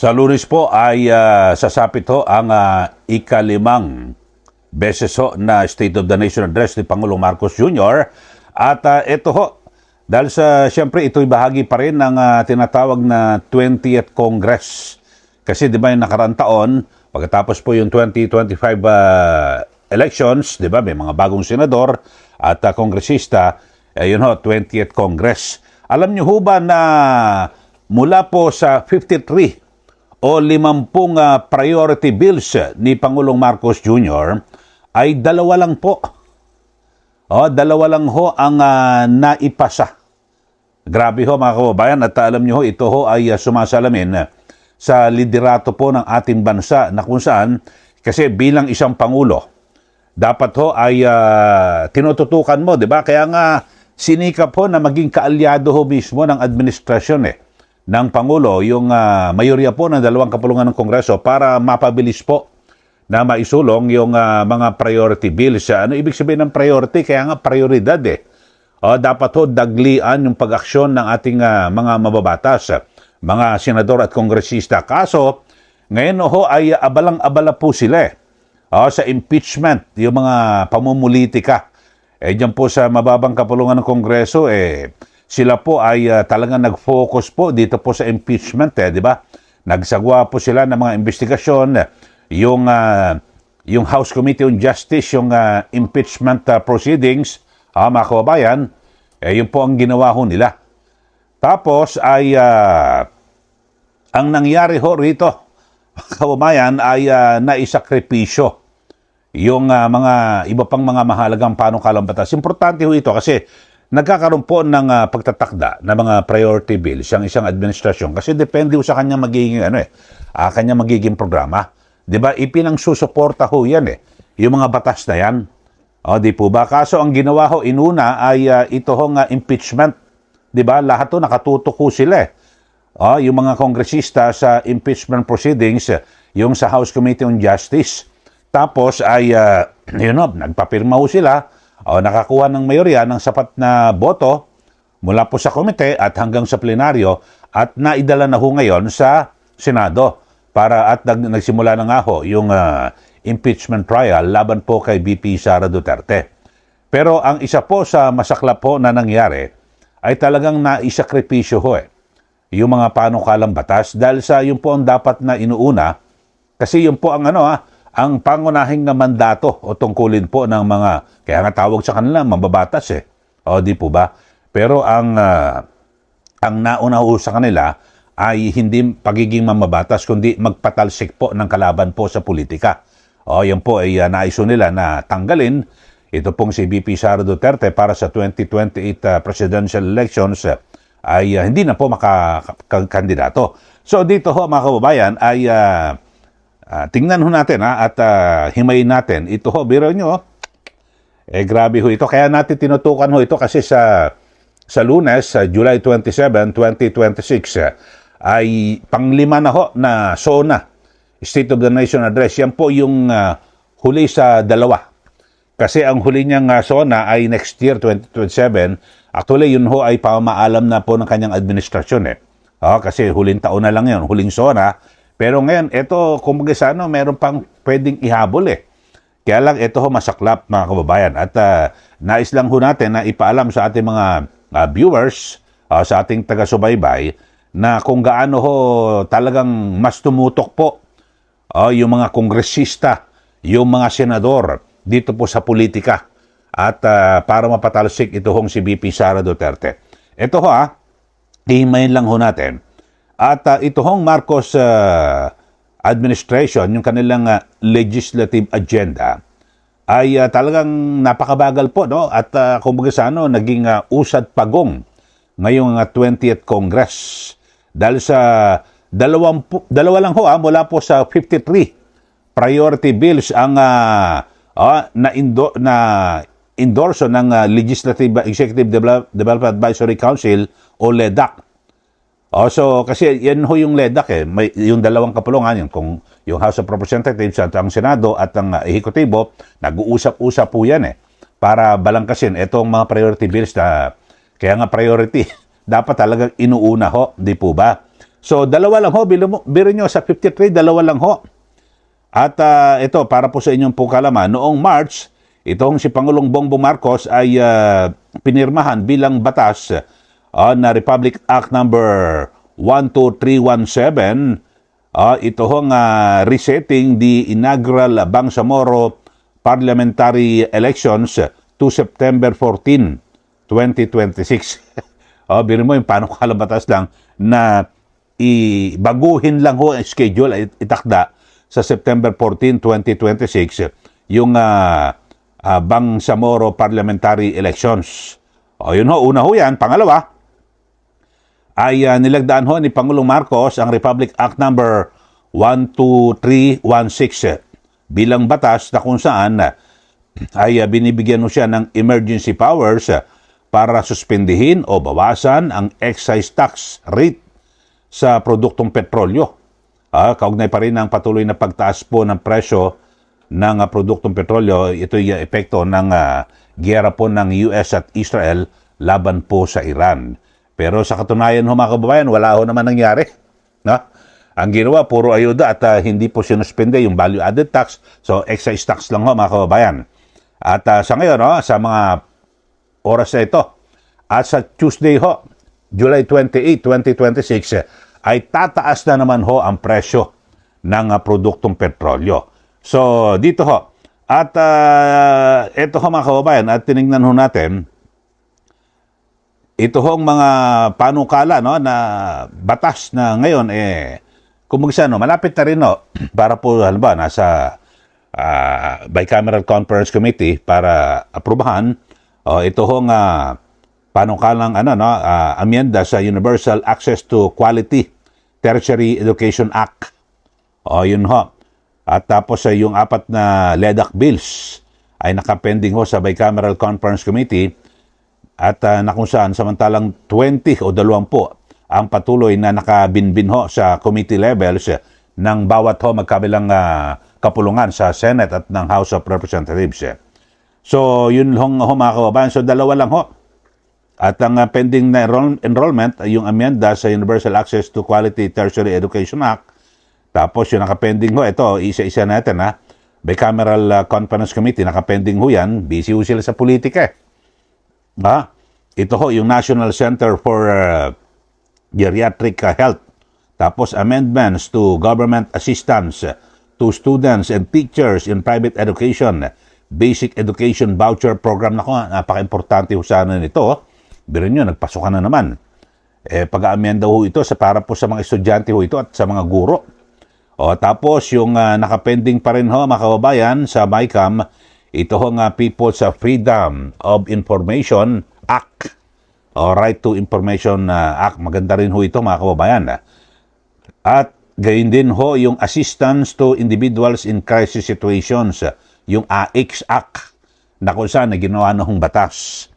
Sa Lunes po ay sasapit ho ang ika-5 beses ho na State of the Nation Address ni Pangulong Marcos Jr. At ito ho, dahil siyempre ito'y bahagi pa rin ng tinatawag na 20th Congress. Kasi di ba yung nakaraang taon, pagkatapos po yung 2025 elections, di ba may mga bagong senador at kongresista, yun ho, 20th Congress. Alam niyo ho ba na mula po sa 53 o 50 priority bills ni Pangulong Marcos Jr. ay dalawa lang po. Dalawa lang ho ang naipasa. Grabe ho mga kababayan, at alam niyo ho, ito ho ay sumasalamin sa liderato po ng ating bansa na kung saan, kasi bilang isang Pangulo, dapat ho ay tinututukan mo, di ba? Kaya nga sinikap ho na maging kaalyado ho mismo ng administrasyon ng Pangulo, yung mayorya po ng 2 kapulungan ng Kongreso para mapabilis po na maisulong yung mga priority bills. Ano ibig sabihin ng priority? Kaya nga prioridad dapat ho daglian yung pag-aksyon ng ating mga mababatas, mga senador at kongresista. Kaso, ngayon ho ay abalang-abala po sila sa impeachment, yung mga pamumulitika. Diyan po sa mababang kapulungan ng Kongreso, sila po ay talagang nag-focus po dito po sa impeachment, di ba? Nagsagwa po sila ng mga investigasyon, yung House Committee on Justice, yung impeachment proceedings, mga kababayan, yun po ang ginawa ho nila. Tapos ay ang nangyari ho rito, mga kababayan, ay naisakripisyo yung mga iba pang mga mahalagang panukalang batas. Importante ho ito kasi nagkakaroon po ng pagtatakda ng mga priority bills ang isang administrasyon kasi depende ho sa kanya magiging kanya magiging programa. 'Di ba? Ipinangsusuporta ho 'yan yung mga batas na 'yan. Di po ba? Kaso ang ginawa ho inuna ay ito hong impeachment. 'Di ba? Lahat ho nakatutok ho sila. Yung mga kongresista sa impeachment proceedings, yung sa House Committee on Justice. Tapos ay nagpapirma ho sila. Nakakuha ng mayorya ng sapat na boto mula po sa komite at hanggang sa plenaryo at naidala na ho ngayon sa Senado para at nagsimula na nga ho yung impeachment trial laban po kay VP Sara Duterte. Pero ang isa po sa masaklap po na nangyari ay talagang naisakripisyo ho yung mga panukalang batas dahil sa yung po ang dapat na inuuna kasi yung po ang ang pangunahing na mandato o tungkulin po ng mga, kaya nga tawag sa kanila, mababatas di po ba? Pero ang nauna ho sa kanila ay hindi pagiging mamabatas, kundi magpatalsik po ng kalaban po sa politika. Yan po ay naiso nila na tanggalin ito pong si VP Sara Duterte para sa 2028 presidential elections ay hindi na po makakandidato. So dito ho mga kababayan ay tingnan ho natin at himayin natin. Ito ho, biro nyo, grabe ho ito. Kaya natin tinutukan ho ito kasi sa Lunes, July 27, 2026, ay panglima na ho na SONA, State of the Nation Address. Yan po yung huli sa dalawa. Kasi ang huli niyang SONA ay next year, 2027. Actually, yun ho ay pamaalam na po ng kanyang administrasyon kasi huling taon na lang yun, huling SONA. Pero ngayon, ito, kung meron pang pwedeng ihabol Kaya lang, ito ho masaklap mga kababayan. At nais lang ho natin na ipaalam sa ating mga viewers, sa ating taga-subaybay, na kung gaano ho talagang mas tumutok po yung mga kongresista, yung mga senador dito po sa politika. At para mapatalsik ito hong si VP Sara Duterte. Ito ho himayin lang ho natin. At ito hong Marcos administration, yung kanilang legislative agenda, ay talagang napakabagal po, no? At naging usad pagong ngayong 20th Congress. Dahil sa dalawa lang ho, mula po sa 53 priority bills ang endorso ng Legislative Executive Development Advisory Council o LEDAC. So, kasi yan ho yung LEDAC yung 2 kapulungan, yung House of Representatives at ang Senado at ang Ehekutibo, nag-uusap-usap po yan para balangkasin itong mga priority bills na, kaya nga priority, dapat talagang inuuna ho, di po ba? So, dalawa lang ho. Biro nyo sa 53, dalawa lang ho. At ito, para po sa inyong po kalaman, noong March, itong si Pangulong Bongbong Marcos ay pinirmahan bilang batas na Republic Act number 12317. Ito hong resetting the inaugural Bangsamoro parliamentary elections to September 14, 2026. Biro mo yung panukalang batas lang na baguhin lang ho ang schedule, itakda sa September 14, 2026, yung Bangsamoro parliamentary elections. Yun ho, una ho yan. Pangalawa, ay nilagdaan ho ni Pangulong Marcos ang Republic Act number 12316 bilang batas na kung saan ay binibigyan ho siya ng emergency powers para suspendihin o bawasan ang excise tax rate sa produktong petrolyo. Kaugnay pa rin ang patuloy na pagtaas po ng presyo ng produktong petrolyo. Ito yung epekto ng giyera po ng US at Israel laban po sa Iran. Pero sa katunayan ho mga kababayan, wala ho naman nangyari. No? Ang ginawa, puro ayuda at hindi po sinuspende yung value-added tax. So, excise tax lang ho mga kababayan. At sa ngayon, sa mga oras na ito, at sa Tuesday ho, July 28, 2026, ay tataas na naman ho ang presyo ng produktong petrolyo. So, dito ho. At ito ho mga kababayan, at tinignan ho natin, ito hong mga panukala na batas na ngayon, kumbaga malapit na rin para po, halimbawa, nasa Bicameral Conference Committee para aprubahan, ito hong panukalang amyenda sa Universal Access to Quality Tertiary Education Act. Yun ho. At tapos yung 4 na LEDAC bills ay nakapending ho sa Bicameral Conference Committee at na kung saan samantalang 20 o 20 ang patuloy na nakabinbin ho sa committee levels ng bawat ho magkabilang kapulungan sa Senate at ng House of Representatives. So yun ho mga kababayan, so dalawa lang ho. At ang pending na enrollment ay yung amyenda sa Universal Access to Quality Tertiary Education Act. Tapos yung nakapending ho, ito, isa-isa natin Bicameral Conference Committee, nakapending ho yan, busy ho sila sa politika Ito ho, yung National Center for Geriatric Health. Tapos amendments to government assistance to students and teachers in private education, basic education voucher program. Napaka-importante ho sana nito. Biro nyo, nagpasukan na naman. Pag-aamenda ho ito para po sa mga estudyante ho ito at sa mga guro. Tapos yung nakapending pa rin ho mga kababayan sa BICAM, ito ho People's Freedom of Information Act o Right to Information Act. Maganda rin ho ito mga kababayan. At gayon din ho yung Assistance to Individuals in Crisis Situations, yung AICS Act na kung saan ginawa na hong batas.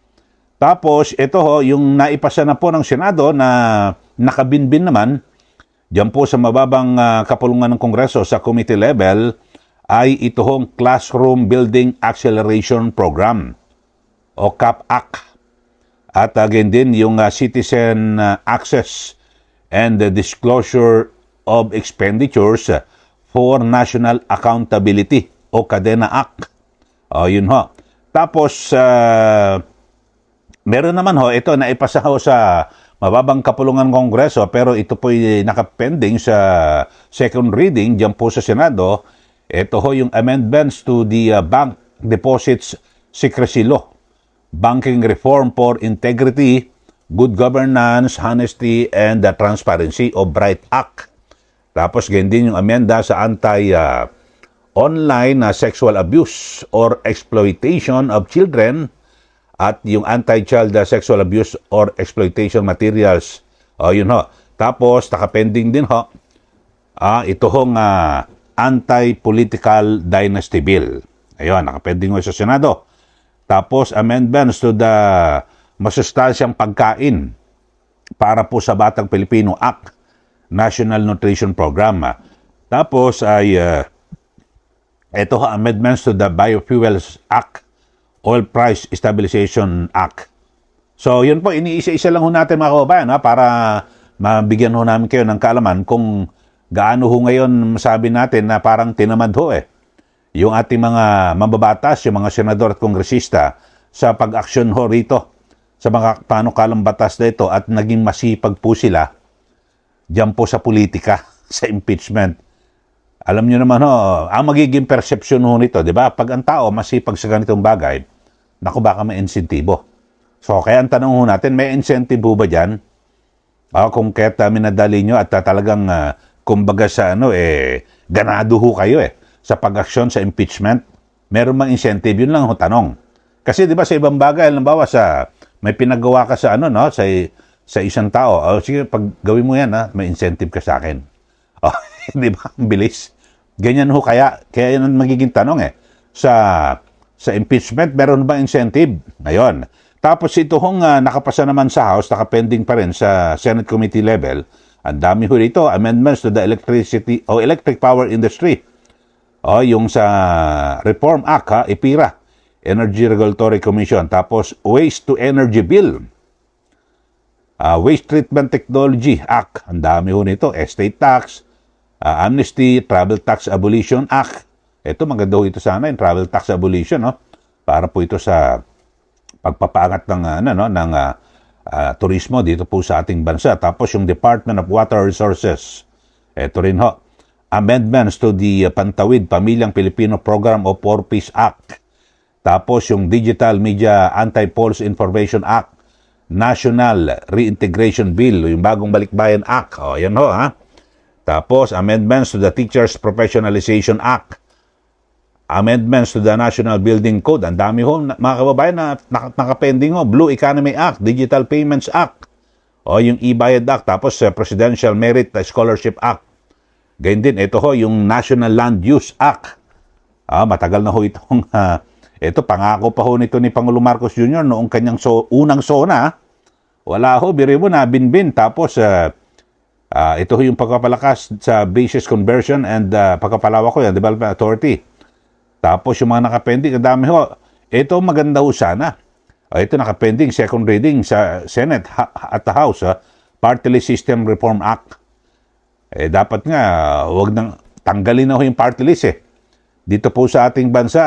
Tapos ito ho yung naipasa na po ng Senado na nakabinbin naman diyan po sa mababang kapulungan ng Kongreso sa committee level ay ito hong Classroom Building Acceleration Program o CAP-AC. At again din yung Citizen Access and the Disclosure of Expenditures for National Accountability o Kadena Act. Yun ho. Tapos meron naman ho, ito naipasa ho sa mababang kapulungan ng Kongreso pero ito po ay nakapending sa second reading diyan po sa Senado. Ito ho yung amendments to the Bank Deposits Secrecy Law, Banking Reform for Integrity, Good Governance, Honesty, and Transparency o BRIGHT Act. Tapos ganyan din yung amenda sa anti-online sexual abuse or exploitation of children at yung anti-child sexual abuse or exploitation materials. Yun ho. Tapos nakapending din ho, ito hong anti-political dynasty bill. Ayun, nakapending ho sa Senado. Tapos amendments to the masustansyang pagkain para po sa Batang Pilipino Act, National Nutrition Program. Tapos ay ito ho, amendments to the Biofuels Act, Oil Price Stabilization Act. So yun po, iniisa-isa lang ho natin mga kababayan para mabigyan ho namin kayo ng kaalaman kung gaano ho ngayon masabi natin na parang tinamad ho yung ating mga mambabatas, yung mga senador at kongresista sa pag-aksyon ho rito sa mga panukalang batas na ito at naging masipag po sila diyan po sa politika, sa impeachment. Alam nyo naman ho, ang magiging perception ho nito, di ba? Pag ang tao masipag sa ganitong bagay, naku baka may insentibo. So kaya ang tanong ho natin, may incentive ho ba dyan? Kung kaya't minadali nyo at talagang kumbaga sa ganado ho kayo sa pag-aksyon sa impeachment, meron bang incentive? Yun lang ho tanong. Kasi di ba sa ibang bagay, halimbawa may pinagawa ka sa sa isang tao, sige pag gawin mo yan may incentive ka sa akin. Di ba? Ang bilis. Ganyan ho kaya yan ang magiging tanong sa impeachment, meron bang incentive? Ngayon. Tapos ito hong nakapasa naman sa House, nakapending pa rin sa Senate Committee level. Ang dami ho dito, amendments to the electric power industry. Yung sa Reform Act, EPIRA, Energy Regulatory Commission. Tapos Waste to Energy Bill. Waste Treatment Technology Act. Ang dami ho nito. Estate Tax, Amnesty, Travel Tax Abolition Act. Ito maganda ho ito sana, yung Travel Tax Abolition, para po ito sa pagpapaangat ng turismo dito po sa ating bansa. Tapos yung Department of Water Resources. Ito rin ho. Amendments to the Pantawid Pamilyang Pilipino Program o 4Ps Act. Tapos yung Digital Media Anti-False Information Act. National Reintegration Bill, yung Bagong Balikbayan Act. Yan ho Tapos amendments to the Teachers Professionalization Act. Amendments to the National Building Code. Ang dami ho, mga kababayan, na nakapending ho. Blue Economy Act, Digital Payments Act, yung E-Bayad Act, tapos Presidential Merit Scholarship Act. Gayun din, ito ho, yung National Land Use Act. Matagal na ho itong, ito, pangako pa ho nito ni Pangulo Marcos Jr. noong kanyang unang SONA. Wala ho, biri mo na, binbin. Tapos, ito ho yung pagpapalakas sa basis conversion and pagpapalawak ko yan, Development Authority. Tapos yung mga nakapending, ang dami ho. Ito maganda ho sana. Ito nakapending, second reading sa Senate at the House. Party List System Reform Act. Dapat nga, wag nang tanggalin na ho yung party list Dito po sa ating bansa,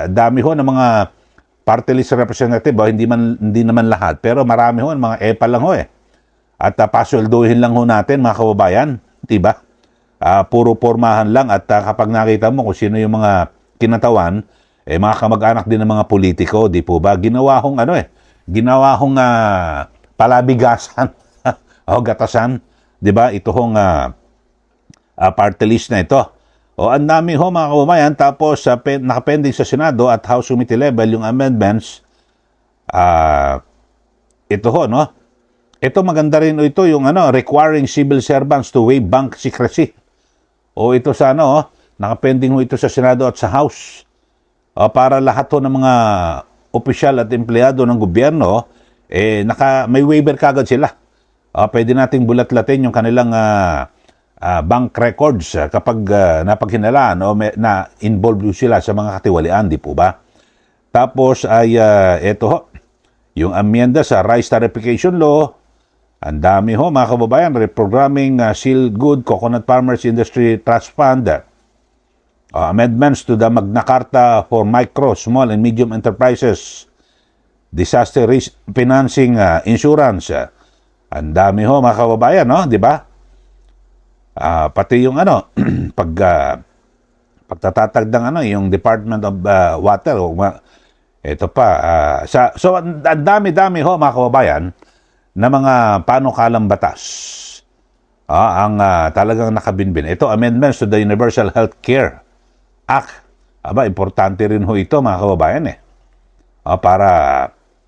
dami ho ng mga party list representative. Hindi naman lahat, pero marami ho, mga EPA lang ho At pasweldohin lang ho natin, mga kababayan. Diba? Puro pormahan lang at kapag nakita mo kung sino yung mga kinatawan, mga kamag-anak din ng mga politiko, di po ba? Ginawa hong ginawa hong palabigasan o gatasan, di ba? Ito hong party list na ito. Ang dami ho mga kababayan, tapos nakapending sa Senado at House Committee level yung amendments. Ito ho, Ito maganda rin ito yung requiring civil servants to waive bank secrecy. Ito sa nakapending ho ito sa Senado at sa House. Para lahat ho ng mga opisyal at empleyado ng gobyerno, may waiver kagad sila. Pwede nating bulat-latin yung kanilang bank records kapag napaghinalaan o na involved sila sa mga katiwalian, di po ba? Tapos ay ito ho, yung amyenda sa Rice Tarification Law. Ang dami ho mga kababayan, reprogramming Seal Good Coconut Farmers Industry Trust Fund. Amendments to the Magna Carta for Micro, Small and Medium Enterprises. Disaster Risk Financing Insurance. Ang dami ho mga kababayan, di ba? Pati yung pagtatatag ng yung Department of Water. Ito pa. So, ang dami-dami ho mga kababayan na mga panukalang batas ang talagang nakabinbin. Ito, amendments to the Universal Health Care Act. Importante rin ho ito mga kababayan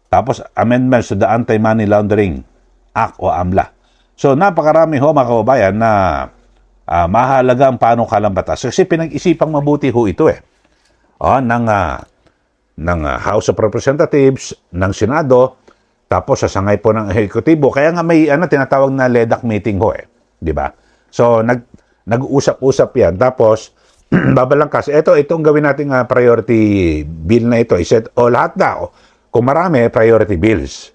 tapos amendments to the Anti-Money Laundering Act o AMLA. So, napakarami ho mga kababayan na mahalaga ang panukalang batas. Kasi pinag-isipang mabuti ho ito ng House of Representatives, ng Senado, tapos sasangay po ng ehekutibo. Kaya nga may tinatawag na LEDAC meeting ho di ba? So nag-uusap-usap yan. Tapos babalangkas. Itong gawin nating priority bill na ito. Lahat na. Kung marami, priority bills.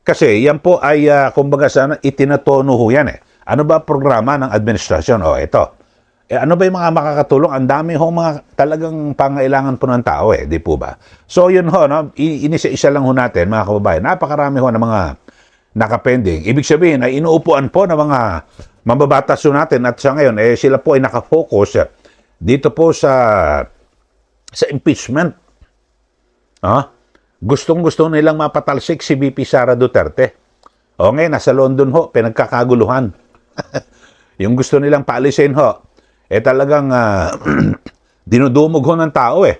Kasi yan po ay, kumbaga sana, itinatono ho yan eh. Ano ba programa ng administrasyon? O, ito. Ano ba yung mga makakatulong? Ang dami ho mga talagang pangailangan po ng tao eh, di po ba? So yun ho, no? Inisa-isa lang ho natin, mga kababayan. Napakarami ho ng mga nakapending. Ibig sabihin ay inuupuan po ng mga mababatas ho natin at sa ngayon, sila po ay nakafocus dito po sa impeachment. Gustong-gusto nilang mapatalsik si VP Sara Duterte. O ngayon, nasa London ho, pinagkakaguluhan. Yung gusto nilang paalisin ho, talagang dinudumog ho ng tao eh.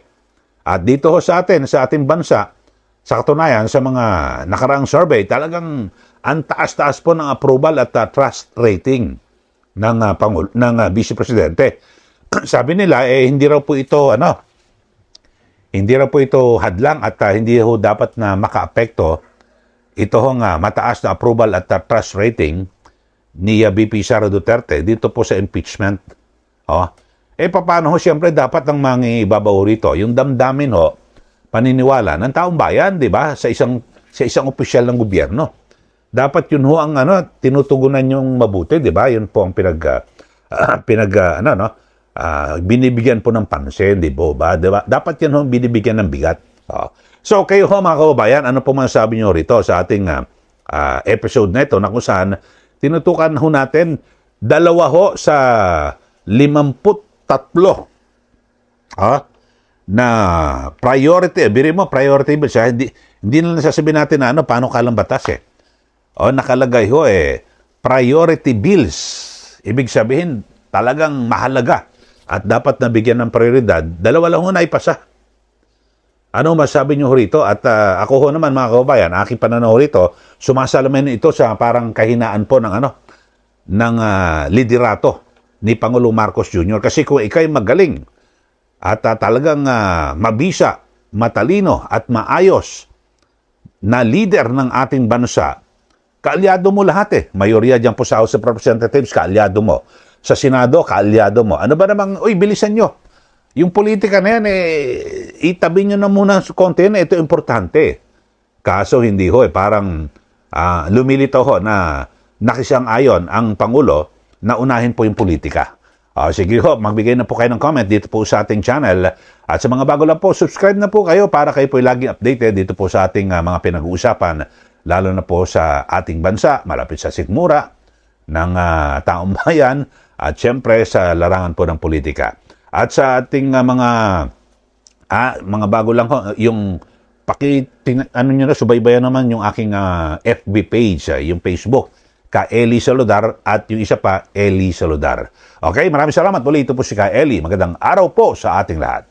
At dito ho sa atin, sa ating bansa, sa katunayan, sa mga nakaraang survey, talagang ang taas-taas po ng approval at trust rating ng Vice Presidente. Sabi nila, hindi raw po ito, hindi raw po ito hadlang at hindi ho dapat na makaapekto ito hong mataas na approval at trust rating ni VP Sara Duterte dito po sa impeachment. Paano ho? Siyempre, dapat ang mangibabaw rito, yung damdamin ho, paniniwala ng taong bayan, di ba? Sa isang opisyal ng gobyerno. Dapat yun ho ang tinutugunan yung mabuti, di ba? Yun po ang binibigyan po ng pansin, di ba? Diba? Dapat yan ho binibigyan ng bigat. So, kayo ho mga kababayan, ano po masasabi nyo rito sa ating episode na ito na kung saan tinutukan ho natin 2 ho sa 53 na priority. Biri mo, priority bills. Hindi na nasasabihin natin na paano kalang batas eh. Nakalagay ho priority bills. Ibig sabihin, talagang mahalaga at dapat nabigyan ng prioridad. 2 lang ho na ipasa. Ano masabi nyo rito? At ako ho naman mga kababayan, aking pananaw rito, sumasalamin ito sa parang kahinaan po ng liderato ni Pangulong Marcos Jr. Kasi kung ikay magaling at talagang mabisa, matalino at maayos na leader ng ating bansa, kaalyado mo lahat Mayorya dyan po sa House of Representatives, kaalyado mo. Sa Senado, kaalyado mo. Ano ba namang, bilisan nyo. Yung politika na yan, itabi nyo na muna sa konti na ito importante. Kaso hindi ho, parang lumilitaw ho na nakisang-ayon ang Pangulo na unahin po yung politika. Sige ho, magbigay na po kayo ng comment dito po sa ating channel. At sa mga bago lang po, subscribe na po kayo para kayo po laging updated dito po sa ating mga pinag-uusapan, lalo na po sa ating bansa, malapit sa sikmura ng taong bayan at syempre sa larangan po ng politika. At sa ating mga bago lang ho, yung subaybayan naman yung aking FB page, yung Facebook, Ka Eli Saludar at yung isa pa, Eli Saludar. Okay, maraming salamat. Muli ito po si Ka Eli. Magandang araw po sa ating lahat.